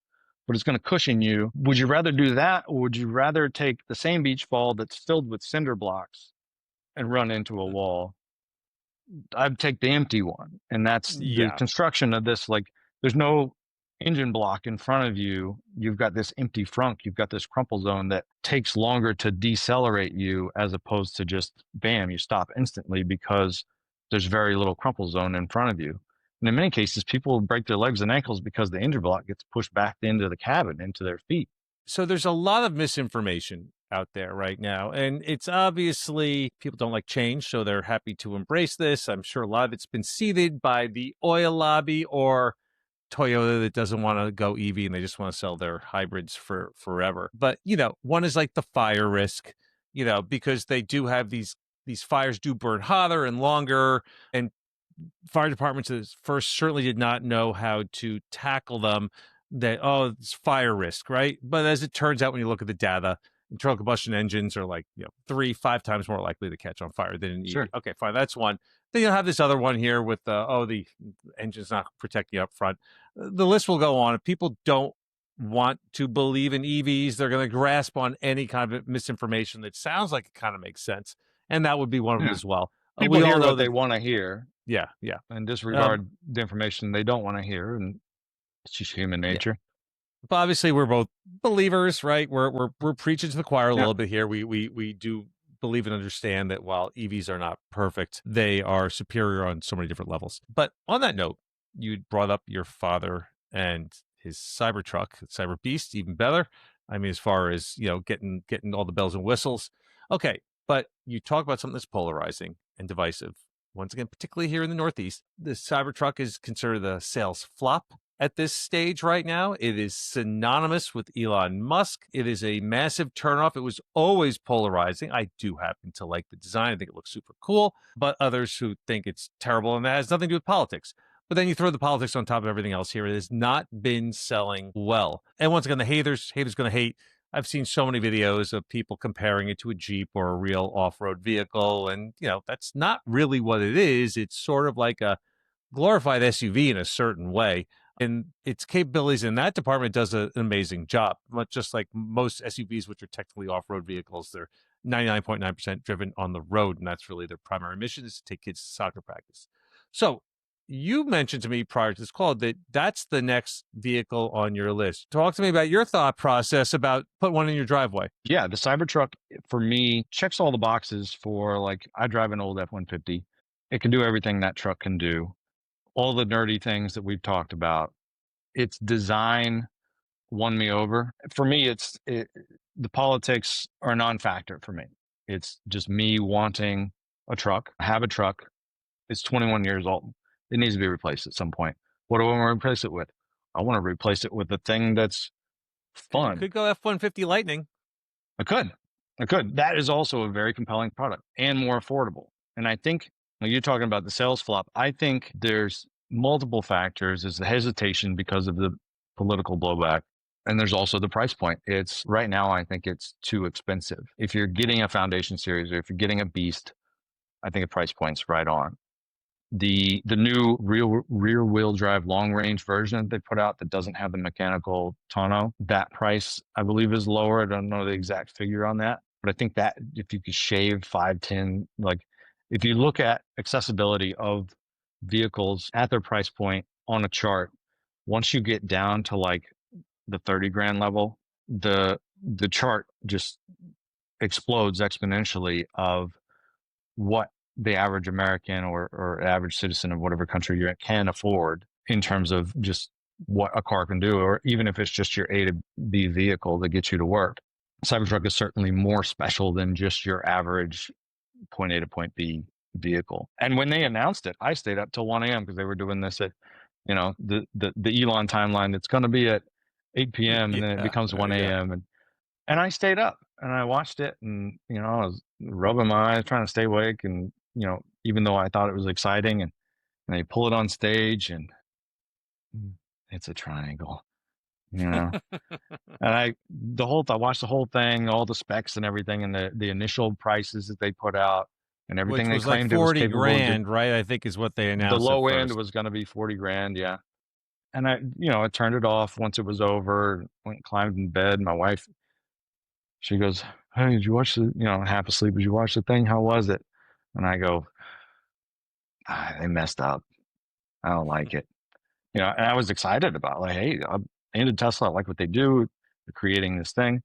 but it's going to cushion you. Would you rather do that, or would you rather take the same beach ball that's filled with cinder blocks and run into a wall? I'd take the empty one. And that's the Yeah. construction of this. Like, there's no engine block in front of you. You've got this empty frunk. You've got this crumple zone that takes longer to decelerate you, as opposed to just bam, you stop instantly because there's very little crumple zone in front of you. And in many cases, people break their legs and ankles because the engine block gets pushed back into the cabin, into their feet. So there's a lot of misinformation out there right now. And it's obviously people don't like change, so they're happy to embrace this. I'm sure a lot of it's been seeded by the oil lobby or Toyota that doesn't want to go EV and they just want to sell their hybrids for forever. But, one is like the fire risk, because they do have these fires do burn hotter and longer, and fire departments at first certainly did not know how to tackle them. That, oh, it's fire risk, right? But as it turns out, when you look at the data, internal combustion engines are like 3-5 times more likely to catch on fire than an EV. Sure. Okay, fine, that's one. Then you'll have this other one here with the engine's not protecting you up front. The list will go on. If people don't want to believe in EVs. They're going to grasp on any kind of misinformation that sounds like it kind of makes sense, and that would be one of them Yeah. as well. People We all hear know what they that. want to hear Yeah, yeah, and um, disregard the information they don't want to hear, and it's just human yeah. nature. But obviously, we're both believers, right? We're preaching to the choir a Yeah. little bit here. We do believe and understand that while EVs are not perfect, they are superior on so many different levels. But on that note, you brought up your father and his Cybertruck, Cyber Beast, even better. I mean, as far as getting all the bells and whistles. Okay, but you talk about something that's polarizing and divisive. Once again, particularly here in the Northeast, the Cybertruck is considered a sales flop at this stage right now. It is synonymous with Elon Musk. It is a massive turnoff. It was always polarizing. I do happen to like the design. I think it looks super cool, but others who think it's terrible, and that has nothing to do with politics. But then you throw the politics on top of everything else here. It has not been selling well. And once again, the haters going to hate. I've seen so many videos of people comparing it to a Jeep or a real off-road vehicle, and that's not really what it is. It's sort of like a glorified SUV in a certain way. And its capabilities in that department does an amazing job. Much just like most SUVs, which are technically off-road vehicles, they're 99.9% driven on the road, and that's really their primary mission is to take kids to soccer practice. So you mentioned to me prior to this call that that's the next vehicle on your list. Talk to me about your thought process about put one in your driveway. Yeah, the Cybertruck for me checks all the boxes for like I drive an old F-150. It can do everything that truck can do. All the nerdy things that we've talked about. Its design won me over. For me, the politics are a non-factor for me. It's just me wanting a truck. I have a truck. It's 21 years old. It needs to be replaced at some point. What do I want to replace it with? I want to replace it with a thing that's You fun. could go F-150 Lightning. I could. I could. That is also a very compelling product and more affordable. And I think when you're talking about the sales flop, I think there's multiple factors. There's the hesitation because of the political blowback. And there's also the price point. It's right now, I think it's too expensive. If you're getting a foundation series or if you're getting a beast, I think the price point's right on. The new rear wheel drive long range version that they put out that doesn't have the mechanical tonneau, that price I believe is lower. I don't know the exact figure on that, but I think that if you could shave 5, 10, like if you look at accessibility of vehicles at their price point on a chart, once you get down to like the 30 grand level, the chart just explodes exponentially of what the average American or average citizen of whatever country you're in can afford in terms of just what a car can do, or even if it's just your A to B vehicle that gets you to work. Cybertruck is certainly more special than just your average point A to point B vehicle. And when they announced it, I stayed up till 1 a.m. because they were doing this at, the Elon timeline that's going to be at 8 p.m. and then it Yeah, becomes 1 yeah. a.m. And I stayed up and I watched it and, I was rubbing my eyes trying to stay awake. And, even though I thought it was exciting and they pull it on stage and it's a triangle, you know, and I watched the whole thing, all the specs and everything and the initial prices that they put out and everything Which they was like claimed it was 40 capable of. grand, right? I think is what they The announced at low end first. was going to be 40 grand. Yeah. And I turned it off once it was over, went and climbed in bed. My wife, she goes, "Hey, did you watch half asleep? Did you watch the thing? How was it?" And I go, they messed up. I don't like it. And I was excited about like, hey, I'm into Tesla. I like what they do. They're creating this thing.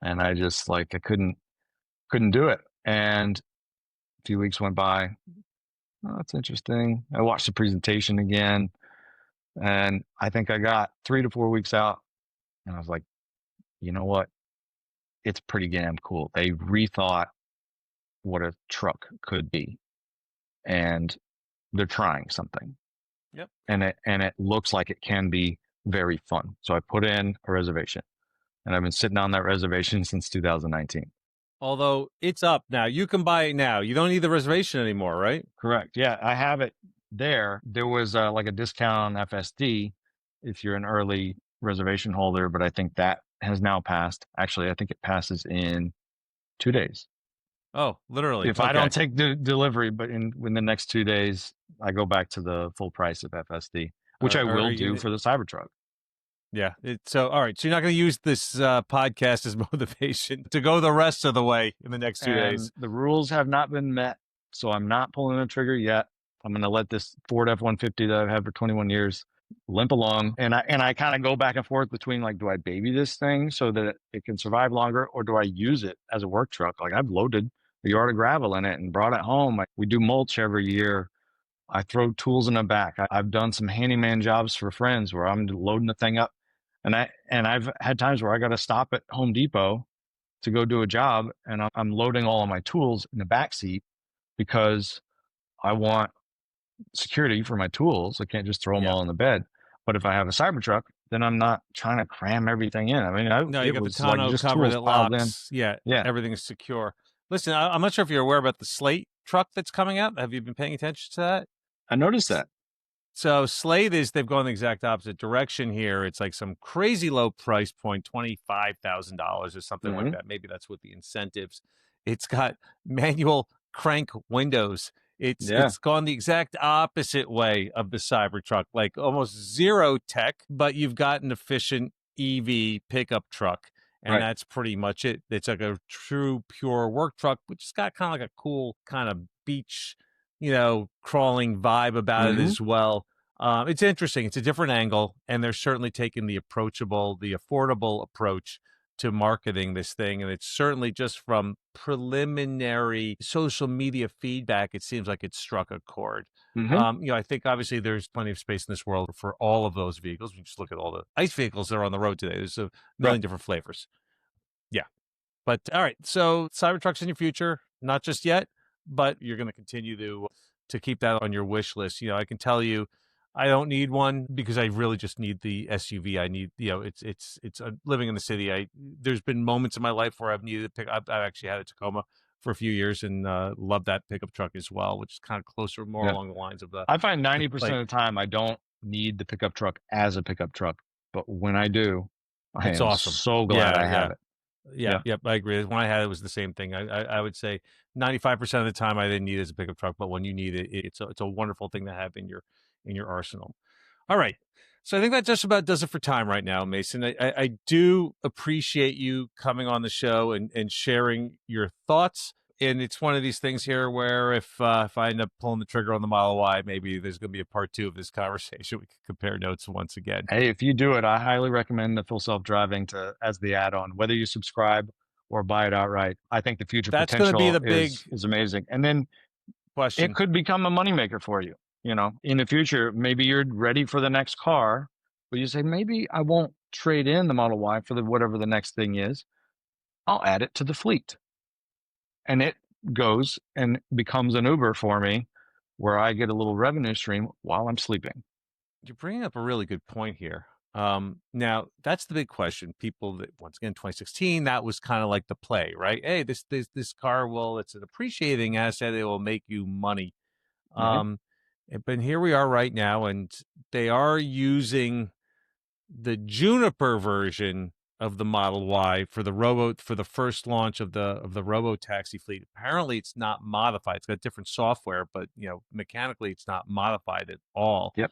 And I just like, I couldn't do it. And a few weeks went by. Oh, that's interesting. I watched the presentation again. And I think I got 3 to 4 weeks out. And I was like, you know what? It's pretty damn cool. They rethought what a truck could be. And they're trying something. Yep. And it looks like it can be very fun. So I put in a reservation, and I've been sitting on that reservation since 2019. Although it's up now. You can buy it now. You don't need the reservation anymore, right? Correct. Yeah, I have it there. There was like a discount on FSD if you're an early reservation holder, but I think that has now passed. Actually, I think it passes in 2 days. Oh, literally. If I Okay. don't take the delivery, but in the next 2 days, I go back to the full price of FSD, which I Are will you do gonna for the Cybertruck. Yeah. So, all right. So you're not going to use this podcast as motivation to go the rest of the way in the next 2 days. And the rules have not been met, so I'm not pulling the trigger yet. I'm going to let this Ford F-150 that I've had for 21 years limp along, and I kind of go back and forth between, like, do I baby this thing so that it can survive longer, or do I use it as a work truck? Like, I've loaded a yard of gravel in it and brought it home. We do mulch every year. I throw tools in the back. I've done some handyman jobs for friends where I'm loading the thing up, and I've had times where I got to stop at Home Depot to go do a job, and I'm loading all of my tools in the back seat because I want security for my tools. I can't just throw them Yeah. all in the bed. But if I have a Cybertruck, then I'm not trying to cram everything in. I mean, No, you it got the was like tonneau just cover tools that piled in. locks. Yeah. Yeah, Everything is secure. Listen, I'm not sure if you're aware about the Slate truck that's coming out. Have you been paying attention to that? I noticed that. So Slate is they've gone the exact opposite direction here. It's like some crazy low price point, $25,000 or something like Hmm. that. Maybe that's what the incentives. It's got manual crank windows. Yeah, It's gone the exact opposite way of the Cybertruck, like almost zero tech, but you've got an efficient EV pickup truck. And right. that's pretty much it. It's like a true pure work truck, which has got kind of like a cool kind of beach, crawling vibe about it Hmm. as well. It's interesting. It's a different angle, and they're certainly taking the approachable, the affordable approach to marketing this thing. And it's certainly just from preliminary social media feedback, it seems like it struck a chord. Hmm. I think obviously there's plenty of space in this world for all of those vehicles. We just look at all the ICE vehicles that are on the road today. There's a Right. million different flavors. Yeah. But all right, so Cybertruck's in your future, not just yet, but you're going to continue to keep that on your wish list. I can tell you, I don't need one because I really just need the SUV. I need, living in the city. There's been moments in my life where I've needed to pick. I've actually had a Tacoma for a few years and love that pickup truck as well, which is kind of closer, more Yeah. along the lines of I find the 90% plate. of the time I don't need the pickup truck as a pickup truck, but when I do, I It's am awesome. so glad Yeah, I have yeah. it. Yep, Yeah. yep, I agree. When I had it, was the same thing. I would say 95% of the time I didn't need it as a pickup truck, but when you need it, it's a wonderful thing to have in your arsenal. All right. So I think that just about does it for time right now, Mason. I do appreciate you coming on the show and sharing your thoughts. And it's one of these things here where if I end up pulling the trigger on the Model Y, maybe there's going to be a part two of this conversation. We can compare notes once again. Hey, if you do it, I highly recommend the full self-driving to as the add-on, whether you subscribe or buy it outright. I think the future That's going to be potential the big is amazing. And then it question. could become a moneymaker for you. In the future, maybe you're ready for the next car, but you say, maybe I won't trade in the Model Y for the whatever the next thing is. I'll add it to the fleet. And it goes and becomes an Uber for me where I get a little revenue stream while I'm sleeping. You're bringing up a really good point here. Now that's the big question. People that once again, 2016, that was kind of like the play, right? Hey, this car will, it's an appreciating asset. It will make you money. Right? Um, but here we are right now, and they are using the Juniper version of the Model Y for the first launch of the robo taxi fleet. Apparently, it's not modified. It's got different software, but mechanically, it's not modified at all. Yep.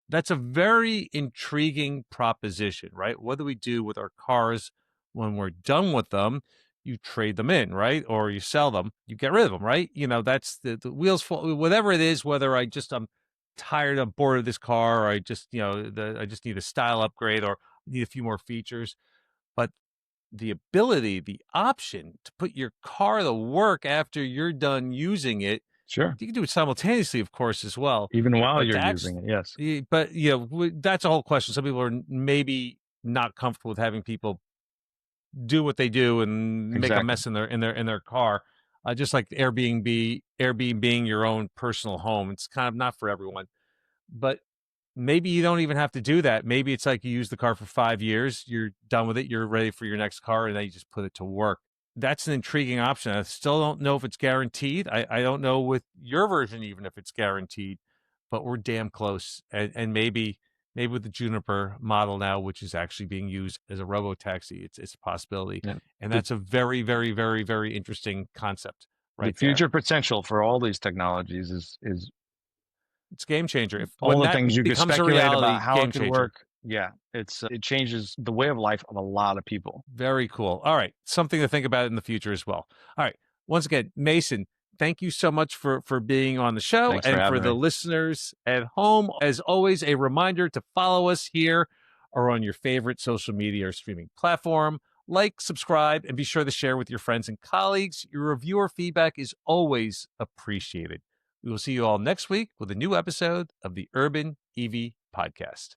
That's a very intriguing proposition, right? What do we do with our cars when we're done with them? You trade them in, right? Or you sell them, you get rid of them, right? That's the wheels fall, whatever it is, whether I'm tired, I'm bored of this car, or I just, I just need a style upgrade or need a few more features. But the ability, the option to put your car to work after you're done using it, Sure. you can do it simultaneously, of course, as well. Even while But you're to using it. Yes. but that's a whole question. Some people are maybe not comfortable with having people do what they do and make a Exactly. mess in their car. Just like Airbnb being your own personal home. It's kind of not for everyone. But maybe you don't even have to do that. Maybe it's like you use the car for 5 years, you're done with it, you're ready for your next car, and then you just put it to work. That's an intriguing option. I still don't know if it's guaranteed. I don't know with your version even if it's guaranteed, but we're damn close. And maybe with the Juniper model now, which is actually being used as a robo taxi, it's a possibility. Yeah. And The, that's a very, very, very, very interesting concept the right there. future potential for all these technologies is It's a game changer. If all when the that things you could becomes a speculate about reality, how it game could changer. work. Yeah, it changes the way of life of a lot of people. Very cool. All right. Something to think about in the future as well. All right. Once again, Mason, thank you so much for being on the show. Thanks for And for having the me. listeners at home, as always, a reminder to follow us here or on your favorite social media or streaming platform. Like, subscribe, and be sure to share with your friends and colleagues. Your reviewer feedback is always appreciated. We will see you all next week with a new episode of the Urban EV Podcast.